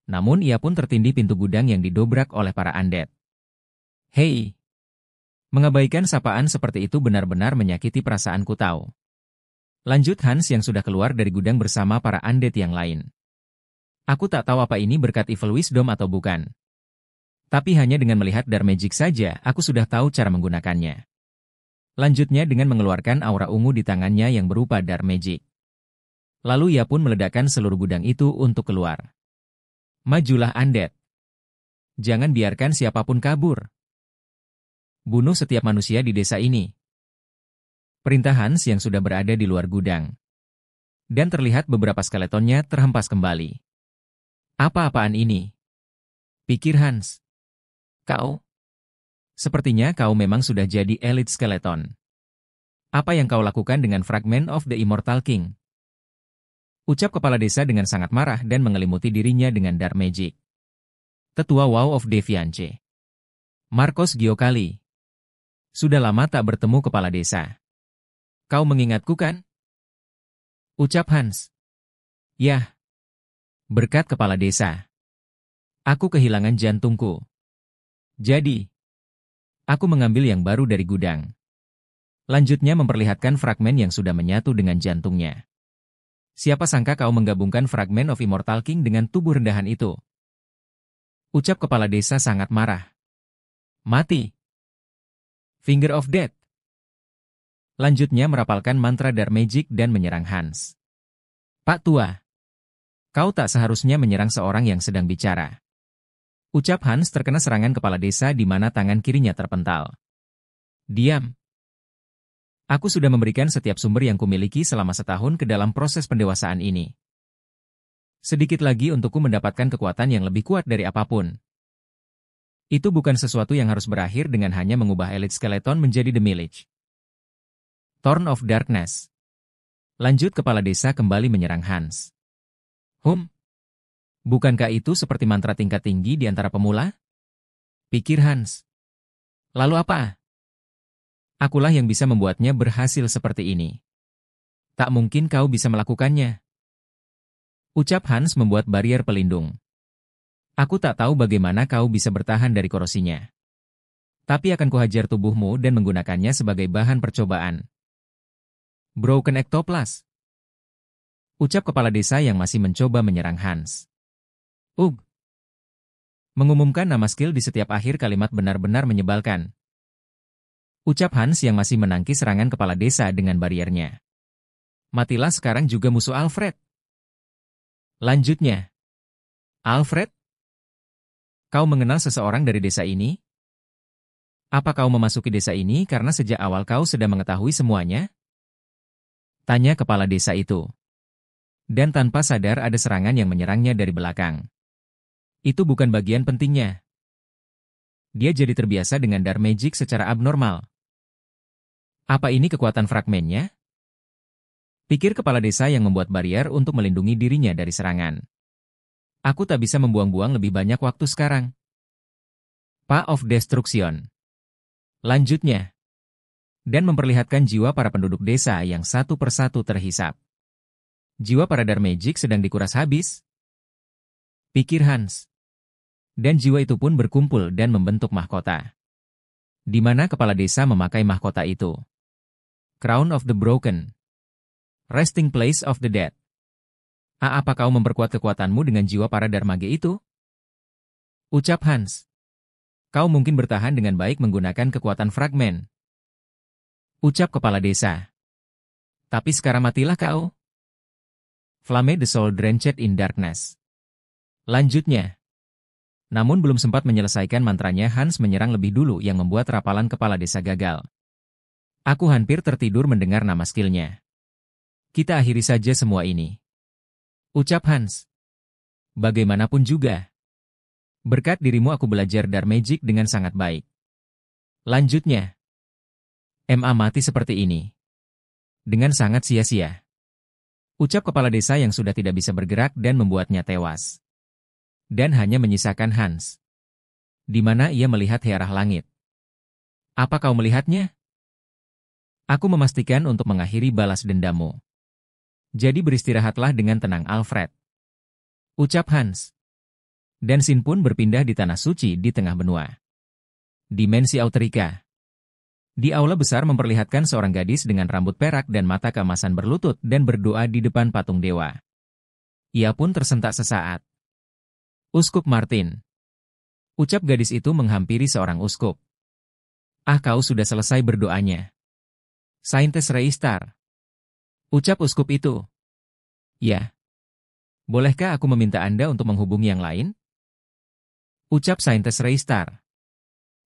[SPEAKER 1] Namun ia pun tertindih pintu gudang yang didobrak oleh para undead. Hei! Mengabaikan sapaan seperti itu benar-benar menyakiti perasaanku tahu. Lanjut Hans yang sudah keluar dari gudang bersama para undead yang lain. Aku tak tahu apa ini berkat Evil Wisdom atau bukan. Tapi hanya dengan melihat Dark Magic saja, aku sudah tahu cara menggunakannya. Lanjutnya dengan mengeluarkan aura ungu di tangannya yang berupa Dark Magic. Lalu ia pun meledakkan seluruh gudang itu untuk keluar. Majulah undead. Jangan biarkan siapapun kabur. Bunuh setiap manusia di desa ini. Perintah Hans yang sudah berada di luar gudang. Dan terlihat beberapa skeletonnya terhempas kembali. Apa-apaan ini? Pikir Hans. Kau? Sepertinya kau memang sudah jadi elite skeleton. Apa yang kau lakukan dengan fragment of the Immortal King? Ucap kepala desa dengan sangat marah dan mengelimuti dirinya dengan Dark Magic. Tetua Wow of Defiance. Marcos Giocali. Sudah lama tak bertemu kepala desa. Kau mengingatku kan? Ucap Hans. Yah. Berkat kepala desa. Aku kehilangan jantungku. Jadi, aku mengambil yang baru dari gudang. Lanjutnya memperlihatkan fragmen yang sudah menyatu dengan jantungnya. Siapa sangka kau menggabungkan fragmen of Immortal King dengan tubuh rendahan itu? Ucap kepala desa sangat marah. Mati. Finger of Death. Lanjutnya merapalkan mantra Dark Magic dan menyerang Hans. Pak Tua. Kau tak seharusnya menyerang seorang yang sedang bicara. Ucap Hans terkena serangan kepala desa di mana tangan kirinya terpental. Diam. Aku sudah memberikan setiap sumber yang kumiliki selama setahun ke dalam proses pendewasaan ini. Sedikit lagi untukku mendapatkan kekuatan yang lebih kuat dari apapun. Itu bukan sesuatu yang harus berakhir dengan hanya mengubah Elite Skeleton menjadi The Millage. Thorn of Darkness. Lanjut kepala desa kembali menyerang Hans. Bukankah itu seperti mantra tingkat tinggi di antara pemula? Pikir Hans. Lalu apa? Akulah yang bisa membuatnya berhasil seperti ini. Tak mungkin kau bisa melakukannya. Ucap Hans membuat barrier pelindung. Aku tak tahu bagaimana kau bisa bertahan dari korosinya. Tapi akan kuhajar tubuhmu dan menggunakannya sebagai bahan percobaan. Broken Ectoplasm. Ucap kepala desa yang masih mencoba menyerang Hans. Mengumumkan nama skill di setiap akhir kalimat benar-benar menyebalkan. Ucap Hans yang masih menangkis serangan kepala desa dengan bariernya. Matilah sekarang juga musuh Alfred. Lanjutnya. Alfred? Kau mengenal seseorang dari desa ini? Apa kau memasuki desa ini karena sejak awal kau sudah mengetahui semuanya? Tanya kepala desa itu. Dan tanpa sadar ada serangan yang menyerangnya dari belakang. Itu bukan bagian pentingnya. Dia jadi terbiasa dengan dark magic secara abnormal. Apa ini kekuatan fragmennya? Pikir kepala desa yang membuat barrier untuk melindungi dirinya dari serangan. Aku tak bisa membuang-buang lebih banyak waktu sekarang. Path of Destruction. Lanjutnya. Dan memperlihatkan jiwa para penduduk desa yang satu persatu terhisap. Jiwa para dark magic sedang dikuras habis. Pikir Hans. Dan jiwa itu pun berkumpul dan membentuk mahkota. Di mana kepala desa memakai mahkota itu? Crown of the Broken. Resting Place of the Dead. Apa kau memperkuat kekuatanmu dengan jiwa para darmage itu? Ucap Hans. Kau mungkin bertahan dengan baik menggunakan kekuatan fragmen. Ucap kepala desa. Tapi sekarang matilah kau. Flame the Soul Drenched in Darkness. Lanjutnya. Namun belum sempat menyelesaikan mantranya, Hans menyerang lebih dulu yang membuat rapalan kepala desa gagal. Aku hampir tertidur mendengar nama skillnya. Kita akhiri saja semua ini. Ucap Hans. Bagaimanapun juga. Berkat dirimu aku belajar dark magic dengan sangat baik. Lanjutnya. MA mati seperti ini. Dengan sangat sia-sia. Ucap kepala desa yang sudah tidak bisa bergerak dan membuatnya tewas. Dan hanya menyisakan Hans. Di mana ia melihat arah langit. Apa kau melihatnya? Aku memastikan untuk mengakhiri balas dendammu. Jadi beristirahatlah dengan tenang Alfred. Ucap Hans. Dan Sin pun berpindah di tanah suci di tengah benua. Dimensi Autrika. Di aula besar memperlihatkan seorang gadis dengan rambut perak dan mata keemasan berlutut dan berdoa di depan patung dewa. Ia pun tersentak sesaat. Uskup Martin. Ucap gadis itu menghampiri seorang uskup. Kau sudah selesai berdoanya. Saintes Reistar. Ucap uskup itu. Ya. Bolehkah aku meminta Anda untuk menghubungi yang lain? Ucap Saintes Reistar.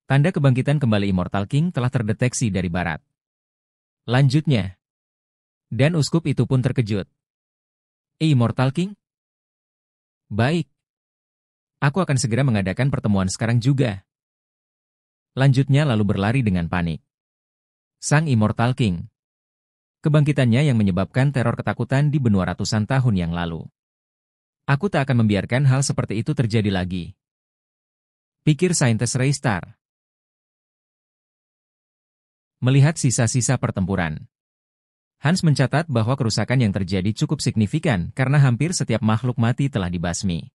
[SPEAKER 1] Tanda kebangkitan kembali Immortal King telah terdeteksi dari barat. Lanjutnya. Dan uskup itu pun terkejut. Immortal King? Baik. Aku akan segera mengadakan pertemuan sekarang juga. Lanjutnya lalu berlari dengan panik. Sang Immortal King. Kebangkitannya yang menyebabkan teror ketakutan di benua ratusan tahun yang lalu. Aku tak akan membiarkan hal seperti itu terjadi lagi. Pikir Saintes Reistar. Melihat sisa-sisa pertempuran. Hans mencatat bahwa kerusakan yang terjadi cukup signifikan karena hampir setiap makhluk mati telah dibasmi.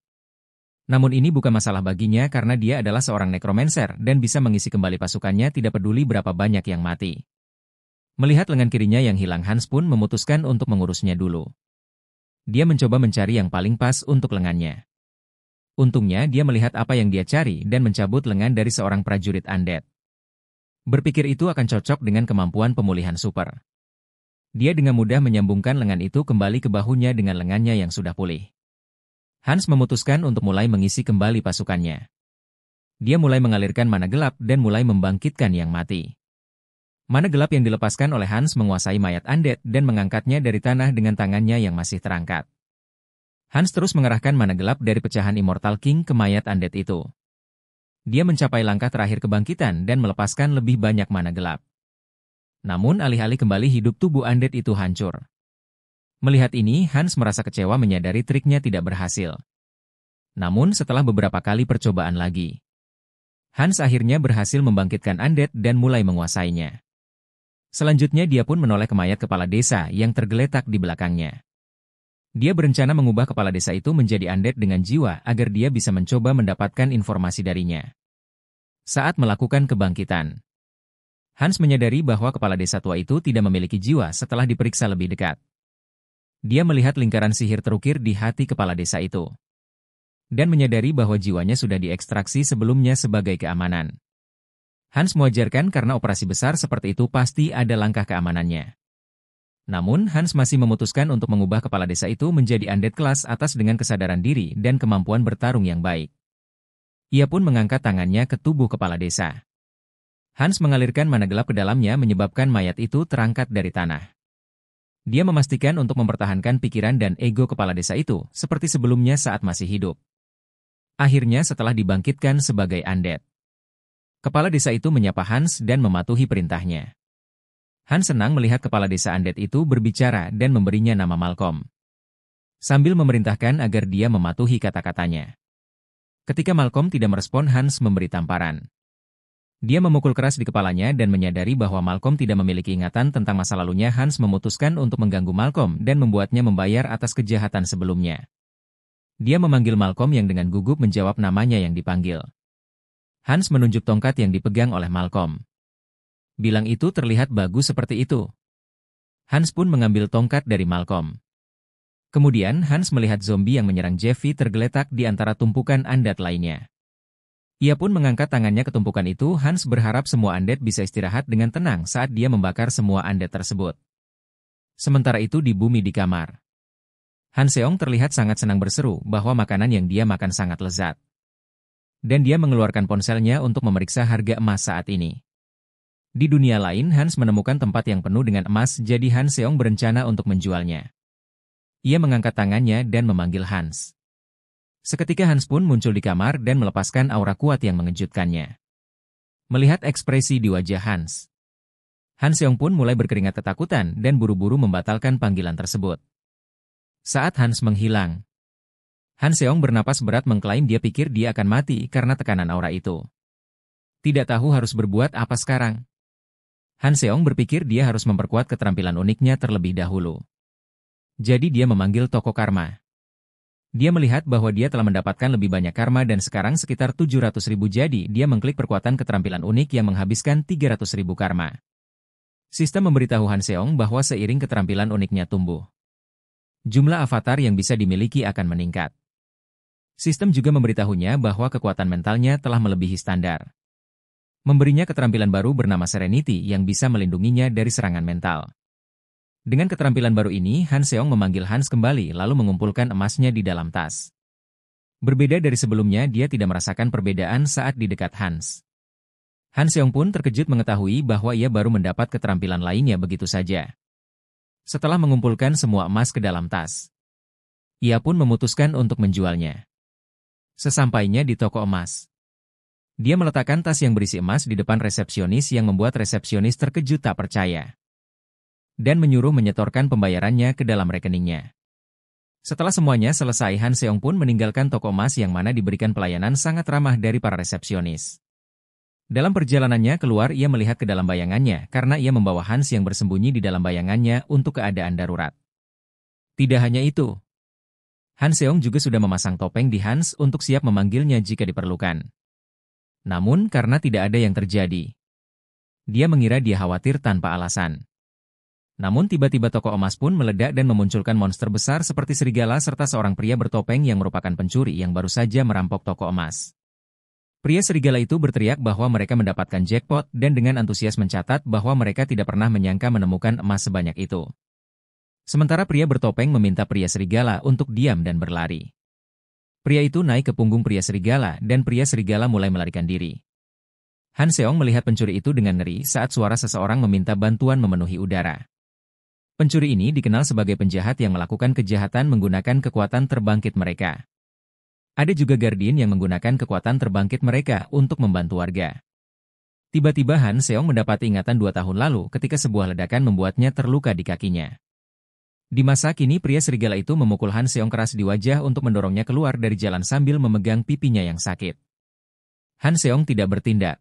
[SPEAKER 1] Namun ini bukan masalah baginya karena dia adalah seorang necromancer dan bisa mengisi kembali pasukannya tidak peduli berapa banyak yang mati. Melihat lengan kirinya yang hilang, Hans pun memutuskan untuk mengurusnya dulu. Dia mencoba mencari yang paling pas untuk lengannya. Untungnya dia melihat apa yang dia cari dan mencabut lengan dari seorang prajurit undead. Berpikir itu akan cocok dengan kemampuan pemulihan super. Dia dengan mudah menyambungkan lengan itu kembali ke bahunya dengan lengannya yang sudah pulih. Hans memutuskan untuk mulai mengisi kembali pasukannya. Dia mulai mengalirkan mana gelap dan mulai membangkitkan yang mati. Mana gelap yang dilepaskan oleh Hans menguasai mayat undead dan mengangkatnya dari tanah dengan tangannya yang masih terangkat. Hans terus mengerahkan mana gelap dari pecahan Immortal King ke mayat undead itu. Dia mencapai langkah terakhir kebangkitan dan melepaskan lebih banyak mana gelap. Namun alih-alih kembali hidup tubuh undead itu hancur. Melihat ini, Hans merasa kecewa menyadari triknya tidak berhasil. Namun setelah beberapa kali percobaan lagi, Hans akhirnya berhasil membangkitkan undead dan mulai menguasainya. Selanjutnya dia pun menoleh ke mayat kepala desa yang tergeletak di belakangnya. Dia berencana mengubah kepala desa itu menjadi undead dengan jiwa agar dia bisa mencoba mendapatkan informasi darinya. Saat melakukan kebangkitan, Hans menyadari bahwa kepala desa tua itu tidak memiliki jiwa setelah diperiksa lebih dekat. Dia melihat lingkaran sihir terukir di hati kepala desa itu. Dan menyadari bahwa jiwanya sudah diekstraksi sebelumnya sebagai keamanan. Hans mewajarkan karena operasi besar seperti itu pasti ada langkah keamanannya. Namun, Hans masih memutuskan untuk mengubah kepala desa itu menjadi undead kelas atas dengan kesadaran diri dan kemampuan bertarung yang baik. Ia pun mengangkat tangannya ke tubuh kepala desa. Hans mengalirkan mana gelap ke dalamnya menyebabkan mayat itu terangkat dari tanah. Dia memastikan untuk mempertahankan pikiran dan ego kepala desa itu seperti sebelumnya saat masih hidup. Akhirnya setelah dibangkitkan sebagai undead, kepala desa itu menyapa Hans dan mematuhi perintahnya. Hans senang melihat kepala desa undead itu berbicara dan memberinya nama Malcolm. Sambil memerintahkan agar dia mematuhi kata-katanya. Ketika Malcolm tidak merespon, Hans memberi tamparan. Dia memukul keras di kepalanya dan menyadari bahwa Malcolm tidak memiliki ingatan tentang masa lalunya. Hans memutuskan untuk mengganggu Malcolm dan membuatnya membayar atas kejahatan sebelumnya. Dia memanggil Malcolm yang dengan gugup menjawab namanya yang dipanggil. Hans menunjuk tongkat yang dipegang oleh Malcolm. Bilang itu terlihat bagus seperti itu. Hans pun mengambil tongkat dari Malcolm. Kemudian Hans melihat zombie yang menyerang Jeffy tergeletak di antara tumpukan undead lainnya. Ia pun mengangkat tangannya ke tumpukan itu. Hans berharap semua undead bisa istirahat dengan tenang saat dia membakar semua undead tersebut. Sementara itu di bumi di kamar, Han Seong terlihat sangat senang berseru bahwa makanan yang dia makan sangat lezat. Dan dia mengeluarkan ponselnya untuk memeriksa harga emas saat ini. Di dunia lain, Hans menemukan tempat yang penuh dengan emas, jadi Han Seong berencana untuk menjualnya. Ia mengangkat tangannya dan memanggil Hans. Seketika Hans pun muncul di kamar dan melepaskan aura kuat yang mengejutkannya. Melihat ekspresi di wajah Hans, Han Seong pun mulai berkeringat ketakutan dan buru-buru membatalkan panggilan tersebut. Saat Hans menghilang, Han Seong bernapas berat mengklaim dia pikir dia akan mati karena tekanan aura itu. Tidak tahu harus berbuat apa sekarang. Han Seong berpikir dia harus memperkuat keterampilan uniknya terlebih dahulu. Jadi dia memanggil toko karma. Dia melihat bahwa dia telah mendapatkan lebih banyak karma dan sekarang sekitar 700.000, jadi dia mengklik perkuatan keterampilan unik yang menghabiskan 300.000 karma. Sistem memberitahu Han Seong bahwa seiring keterampilan uniknya tumbuh, jumlah avatar yang bisa dimiliki akan meningkat. Sistem juga memberitahunya bahwa kekuatan mentalnya telah melebihi standar. Memberinya keterampilan baru bernama Serenity yang bisa melindunginya dari serangan mental. Dengan keterampilan baru ini, Han Seong memanggil Hans kembali lalu mengumpulkan emasnya di dalam tas. Berbeda dari sebelumnya, dia tidak merasakan perbedaan saat di dekat Hans. Han Seong pun terkejut mengetahui bahwa ia baru mendapat keterampilan lainnya begitu saja. Setelah mengumpulkan semua emas ke dalam tas, ia pun memutuskan untuk menjualnya. Sesampainya di toko emas, dia meletakkan tas yang berisi emas di depan resepsionis yang membuat resepsionis terkejut tak percaya. Dan menyuruh menyetorkan pembayarannya ke dalam rekeningnya. Setelah semuanya selesai, Han Seong pun meninggalkan toko emas yang mana diberikan pelayanan sangat ramah dari para resepsionis. Dalam perjalanannya keluar, ia melihat ke dalam bayangannya karena ia membawa Hans yang bersembunyi di dalam bayangannya untuk keadaan darurat. Tidak hanya itu, Han Seong juga sudah memasang topeng di Hans untuk siap memanggilnya jika diperlukan. Namun karena tidak ada yang terjadi, dia mengira dia khawatir tanpa alasan. Namun tiba-tiba toko emas pun meledak dan memunculkan monster besar seperti serigala serta seorang pria bertopeng yang merupakan pencuri yang baru saja merampok toko emas. Pria serigala itu berteriak bahwa mereka mendapatkan jackpot dan dengan antusias mencatat bahwa mereka tidak pernah menyangka menemukan emas sebanyak itu. Sementara pria bertopeng meminta pria serigala untuk diam dan berlari. Pria itu naik ke punggung pria serigala dan pria serigala mulai melarikan diri. Han Seong melihat pencuri itu dengan ngeri saat suara seseorang meminta bantuan memenuhi udara. Pencuri ini dikenal sebagai penjahat yang melakukan kejahatan menggunakan kekuatan terbangkit mereka. Ada juga Guardian yang menggunakan kekuatan terbangkit mereka untuk membantu warga. Tiba-tiba Han Seong mendapati ingatan 2 tahun lalu ketika sebuah ledakan membuatnya terluka di kakinya. Di masa kini pria serigala itu memukul Han Seong keras di wajah untuk mendorongnya keluar dari jalan sambil memegang pipinya yang sakit. Han Seong tidak bertindak.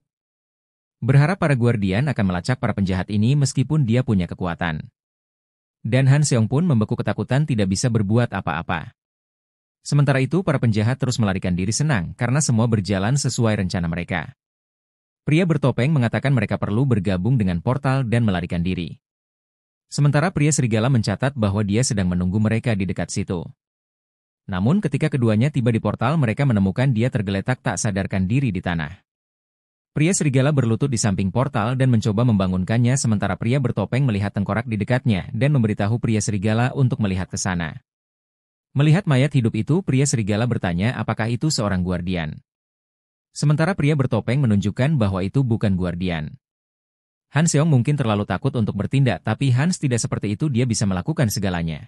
[SPEAKER 1] Berharap para guardian akan melacak para penjahat ini meskipun dia punya kekuatan. Dan Han Seong pun membeku ketakutan tidak bisa berbuat apa-apa. Sementara itu para penjahat terus melarikan diri senang karena semua berjalan sesuai rencana mereka. Pria bertopeng mengatakan mereka perlu bergabung dengan portal dan melarikan diri. Sementara pria serigala mencatat bahwa dia sedang menunggu mereka di dekat situ. Namun ketika keduanya tiba di portal mereka menemukan dia tergeletak tak sadarkan diri di tanah. Pria serigala berlutut di samping portal dan mencoba membangunkannya sementara pria bertopeng melihat tengkorak di dekatnya dan memberitahu pria serigala untuk melihat ke sana. Melihat mayat hidup itu, pria serigala bertanya apakah itu seorang guardian. Sementara pria bertopeng menunjukkan bahwa itu bukan guardian. Han Seong mungkin terlalu takut untuk bertindak, tapi Hans tidak seperti itu, dia bisa melakukan segalanya.